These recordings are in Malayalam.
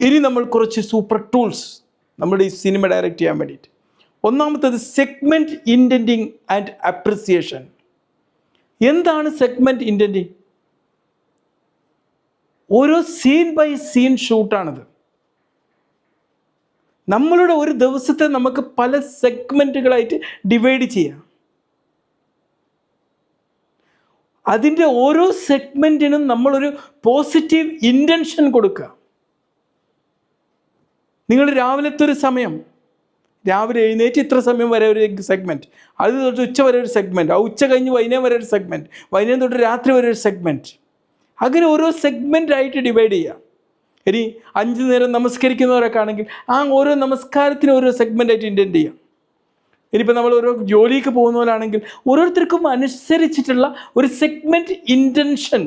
ഇനി നമ്മൾ കുറച്ച് സൂപ്പർ ടൂൾസ് നമ്മുടെ ഈ സിനിമ ഡയറക്റ്റ് ചെയ്യാൻ വേണ്ടിയിട്ട്. ഒന്നാമത്തേത് സെഗ്മെൻറ്റ് ഇൻറ്റൻറ്റിങ് ആൻഡ് അപ്രിസിയേഷൻ. എന്താണ് സെഗ്മെൻറ്റ് ഇൻറ്റൻറ്റിങ്? ഓരോ സീൻ ബൈ സീൻ ഷൂട്ടാണിത്. നമ്മളുടെ ഒരു ദിവസത്തെ നമുക്ക് പല സെഗ്മെൻറ്റുകളായിട്ട് ഡിവൈഡ് ചെയ്യാം. അതിൻ്റെ ഓരോ സെഗ്മെൻറ്റിനും നമ്മളൊരു പോസിറ്റീവ് ഇൻറ്റൻഷൻ കൊടുക്കുക. നിങ്ങൾ രാവിലത്തെ ഒരു സമയം, രാവിലെ എഴുന്നേറ്റ് ഇത്ര സമയം വരെ ഒരു സെഗ്മെൻറ്റ്, അത് തൊട്ട് ഉച്ച വരെ ഒരു സെഗ്മെൻറ്റ്, ആ ഉച്ച കഴിഞ്ഞ് വൈകുന്നേരം വരെ ഒരു സെഗ്മെൻറ്റ്, വൈകുന്നേരം തൊട്ട് രാത്രി വരെ ഒരു സെഗ്മെൻറ്റ്, അങ്ങനെ ഓരോ സെഗ്മെൻറ്റായിട്ട് ഡിവൈഡ് ചെയ്യുക. ഇനി 5 നേരം നമസ്കരിക്കുന്നവരൊക്കെ ആണെങ്കിൽ ആ ഓരോ നമസ്കാരത്തിനും ഓരോ സെഗ്മെൻറ്റായിട്ട് ഇൻറ്റൻറ്റ് ചെയ്യാം. ഇനിയിപ്പോൾ നമ്മൾ ഓരോ ജോലിക്ക് പോകുന്നവരാണെങ്കിൽ ഓരോരുത്തർക്കും അനുസരിച്ചിട്ടുള്ള ഒരു സെഗ്മെൻറ്റ് ഇൻറ്റൻഷൻ,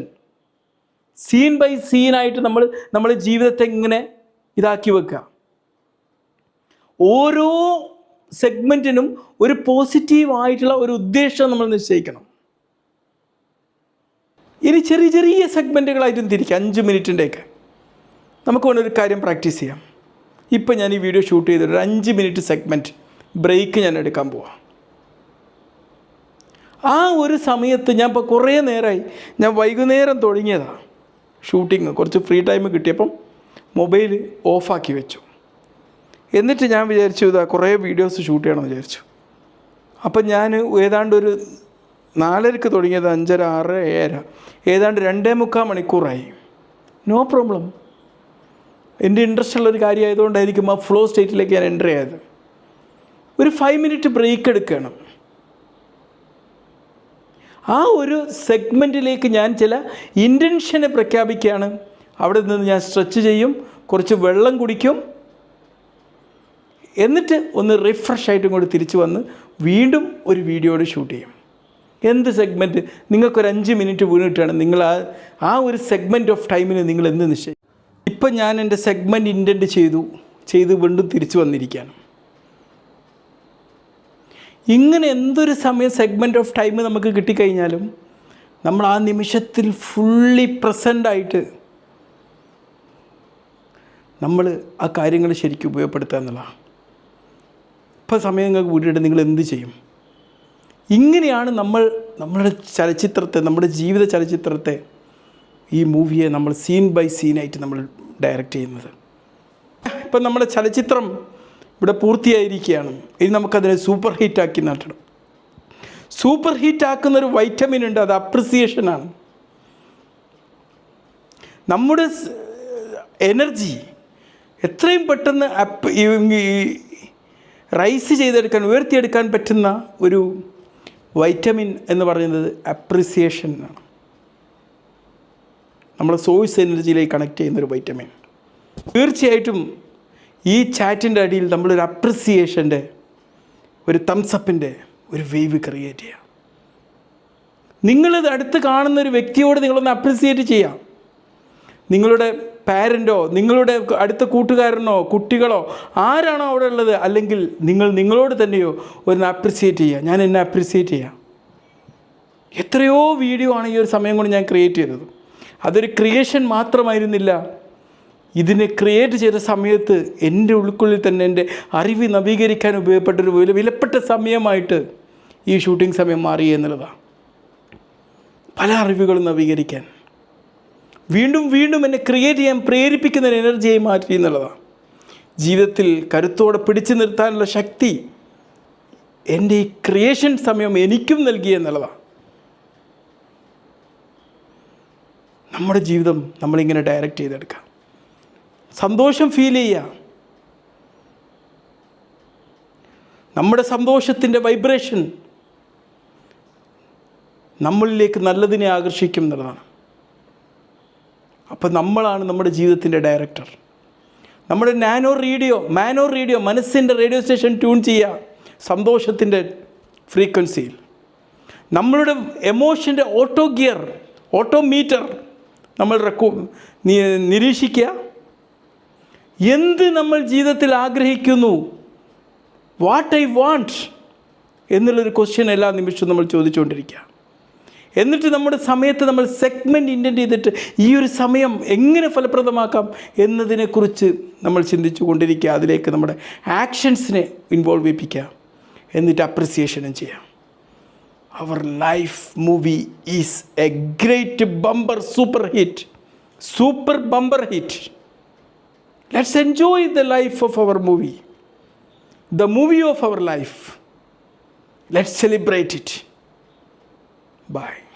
സീൻ ബൈ സീനായിട്ട് നമ്മൾ ജീവിതത്തെ ഇങ്ങനെ ഇതാക്കി വെക്കുക. ഓരോ സെഗ്മെൻറ്റിനും ഒരു പോസിറ്റീവായിട്ടുള്ള ഒരു ഉദ്ദേശം നമ്മൾ നിശ്ചയിക്കണം. ഇനി ചെറിയ ചെറിയ സെഗ്മെൻറ്റുകളായിട്ടും തിരിക്കുക, 5 മിനിറ്റിൻ്റെയൊക്കെ. നമുക്ക് വേണ്ട ഒരു കാര്യം പ്രാക്ടീസ് ചെയ്യാം. ഇപ്പം ഞാൻ ഈ വീഡിയോ ഷൂട്ട് ചെയ്തിട്ട് ഒരു 5 മിനിറ്റ് സെഗ്മെൻറ്റ് ബ്രേക്ക് ഞാൻ എടുക്കാൻ പോവാം. ആ ഒരു സമയത്ത് ഞാൻ ഇപ്പോൾ കുറേ നേരമായി, ഞാൻ വൈകുന്നേരം തുടങ്ങിയതാണ് ഷൂട്ടിങ്. കുറച്ച് ഫ്രീ ടൈം കിട്ടിയപ്പം മൊബൈൽ ഓഫാക്കി വെച്ചു. എന്നിട്ട് ഞാൻ വിചാരിച്ചു ഇതാ കുറേ വീഡിയോസ് ഷൂട്ട് ചെയ്യണമെന്ന് വിചാരിച്ചു. അപ്പം ഞാൻ ഏതാണ്ട് ഒരു 4:30 തുടങ്ങിയത് 5:30, 6, 7, ഏതാണ്ട് 2.25 മണിക്കൂറായി. No problem. എൻ്റെ ഇൻട്രസ്റ്റ് ഉള്ളൊരു കാര്യമായതുകൊണ്ടായിരിക്കും ആ ഫ്ലോ സ്റ്റേറ്റിലേക്ക് ഞാൻ എൻ്റർ ചെയ്തത്. ഒരു 5 മിനിറ്റ് ബ്രേക്ക് എടുക്കണം. ആ ഒരു സെഗ്മെൻറ്റിലേക്ക് ഞാൻ ചില ഇൻറ്റൻഷനെ പ്രഖ്യാപിക്കുകയാണ്. അവിടെ നിന്ന് ഞാൻ സ്ട്രെച്ച് ചെയ്യും, കുറച്ച് വെള്ളം കുടിക്കും, എന്നിട്ട് ഒന്ന് റിഫ്രഷ് ആയിട്ട് ഇങ്ങോട്ട് തിരിച്ചു വന്ന് വീണ്ടും ഒരു വീഡിയോയുടെ ഷൂട്ട് ചെയ്യും. എന്ത് സെഗ്മെൻറ്റ് നിങ്ങൾക്കൊരു 5 മിനിറ്റ് വീണിട്ടാണ് നിങ്ങൾ ആ ഒരു സെഗ്മെൻറ്റ് ഓഫ് ടൈമിന് നിങ്ങൾ എന്ത് നിശ്ചയിക്കും? ഇപ്പം ഞാൻ എൻ്റെ സെഗ്മെൻറ്റ് ഇൻറ്റൻറ്റ് ചെയ്ത് വീണ്ടും തിരിച്ചു വന്നിരിക്കുകയാണ്. ഇങ്ങനെ എന്തൊരു സമയം സെഗ്മെൻറ്റ് ഓഫ് ടൈം നമുക്ക് കിട്ടിക്കഴിഞ്ഞാലും നമ്മൾ ആ നിമിഷത്തിൽ ഫുള്ളി പ്രസൻ്റായിട്ട് നമ്മൾ ആ കാര്യങ്ങൾ ശരിക്കും ഉപയോഗപ്പെടുത്തുക എന്നുള്ളതാണ്. ഇപ്പം സമയം നിങ്ങൾക്ക് വീട്ടിട്ട് നിങ്ങൾ എന്ത് ചെയ്യും? ഇങ്ങനെയാണ് നമ്മളുടെ ചലച്ചിത്രത്തെ, നമ്മുടെ ജീവിത ചലച്ചിത്രത്തെ, ഈ മൂവിയെ നമ്മൾ സീൻ ബൈ സീനായിട്ട് നമ്മൾ ഡയറക്റ്റ് ചെയ്യുന്നത്. ഇപ്പം നമ്മുടെ ചലച്ചിത്രം ഇവിടെ പൂർത്തിയായിരിക്കുകയാണ്. ഇനി നമുക്കതിനെ സൂപ്പർ ഹിറ്റാക്കി നടത്തണം. സൂപ്പർ ഹിറ്റാക്കുന്നൊരു വൈറ്റമിൻ ഉണ്ട്, അത് അപ്രിസിയേഷനാണ്. നമ്മുടെ എനർജി എത്രയും പെട്ടെന്ന് റൈസ് ചെയ്തെടുക്കാൻ, ഉയർത്തിയെടുക്കാൻ പറ്റുന്ന ഒരു വൈറ്റമിൻ എന്ന് പറയുന്നത് അപ്രിസിയേഷനാണ്. നമ്മളെ സോഴ്സ് എനർജിയിലേക്ക് കണക്ട് ചെയ്യുന്നൊരു വൈറ്റമിൻ. തീർച്ചയായിട്ടും ഈ ചാറ്റിൻ്റെ അടിയിൽ നമ്മളൊരു അപ്രിസിയേഷൻ്റെ, ഒരു തംസപ്പിൻ്റെ ഒരു വേവ് ക്രിയേറ്റ് ചെയ്യാം. നിങ്ങളിത് അടുത്ത് കാണുന്നൊരു വ്യക്തിയോട് നിങ്ങളൊന്ന് അപ്രിസിയേറ്റ് ചെയ്യാം. നിങ്ങളുടെ പാരൻറ്റോ, നിങ്ങളുടെ അടുത്ത കൂട്ടുകാരനോ, കുട്ടികളോ, ആരാണോ അവിടെ ഉള്ളത്, അല്ലെങ്കിൽ നിങ്ങളോട് തന്നെയോ ഒന്ന് അപ്രിസിയേറ്റ് ചെയ്യുക. ഞാൻ എന്നെ അപ്രിസിയേറ്റ് ചെയ്യാം. എത്രയോ വീഡിയോ ആണ് ഈ ഒരു സമയം കൊണ്ട് ഞാൻ ക്രിയേറ്റ് ചെയ്തത്. അതൊരു ക്രിയേഷൻ മാത്രമായിരുന്നില്ല. ഇതിനെ ക്രിയേറ്റ് ചെയ്ത സമയത്ത് എൻ്റെ ഉൾക്കുള്ളിൽ തന്നെ എൻ്റെ അറിവ് നവീകരിക്കാൻ ഉപയോഗപ്പെട്ടൊരു വിലപ്പെട്ട സമയമായിട്ട് ഈ ഷൂട്ടിംഗ് സമയം മാറി എന്നുള്ളതാണ്. പല അറിവുകളും നവീകരിക്കാൻ, വീണ്ടും വീണ്ടും എന്നെ ക്രിയേറ്റ് ചെയ്യാൻ പ്രേരിപ്പിക്കുന്ന ഒരു എനർജിയായി മാറ്റി എന്നുള്ളതാണ്. ജീവിതത്തിൽ കരുത്തോടെ പിടിച്ചു നിർത്താനുള്ള ശക്തി എൻ്റെ ഈ ക്രിയേഷൻ സമയം എനിക്കും നൽകി എന്നുള്ളതാണ്. നമ്മുടെ ജീവിതം നമ്മളിങ്ങനെ ഡയറക്റ്റ് ചെയ്തെടുക്കാം. സന്തോഷം ഫീൽ ചെയ്യുക. നമ്മുടെ സന്തോഷത്തിൻ്റെ വൈബ്രേഷൻ നമ്മളിലേക്ക് നല്ലതിനെ ആകർഷിക്കും എന്നുള്ളതാണ്. അപ്പം നമ്മളാണ് നമ്മുടെ ജീവിതത്തിൻ്റെ ഡയറക്ടർ. നമ്മുടെ മാനോ റേഡിയോ മനസ്സിൻ്റെ റേഡിയോ സ്റ്റേഷൻ ട്യൂൺ ചെയ്യുക സന്തോഷത്തിൻ്റെ ഫ്രീക്വൻസിയിൽ. നമ്മളുടെ എമോഷൻ്റെ ഓട്ടോമീറ്റർ നമ്മൾ നിരീക്ഷിക്കുക. എന്ത് നമ്മൾ ജീവിതത്തിൽ ആഗ്രഹിക്കുന്നു, വാട്ട് ഐ വാണ്ട് എന്നുള്ളൊരു ക്വസ്റ്റ്യൻ എല്ലാ നിമിഷവും നമ്മൾ ചോദിച്ചുകൊണ്ടിരിക്കുക. എന്നിട്ട് നമ്മുടെ സമയത്ത് നമ്മൾ സെഗ്മെൻറ്റ് ഇൻറ്റൻറ്റ് ചെയ്തിട്ട് ഈ ഒരു സമയം എങ്ങനെ ഫലപ്രദമാക്കാം എന്നതിനെക്കുറിച്ച് നമ്മൾ ചിന്തിച്ചു കൊണ്ടിരിക്കുക. അതിലേക്ക് നമ്മുടെ ആക്ഷൻസിനെ ഇൻവോൾവ് ചെയ്യിപ്പിക്കുക. എന്നിട്ട് അപ്രിസിയേഷനും ചെയ്യാം. Our life movie is a great super bumper hit. Let's enjoy the life of our movie, the movie of our life. Let's celebrate it. Bye.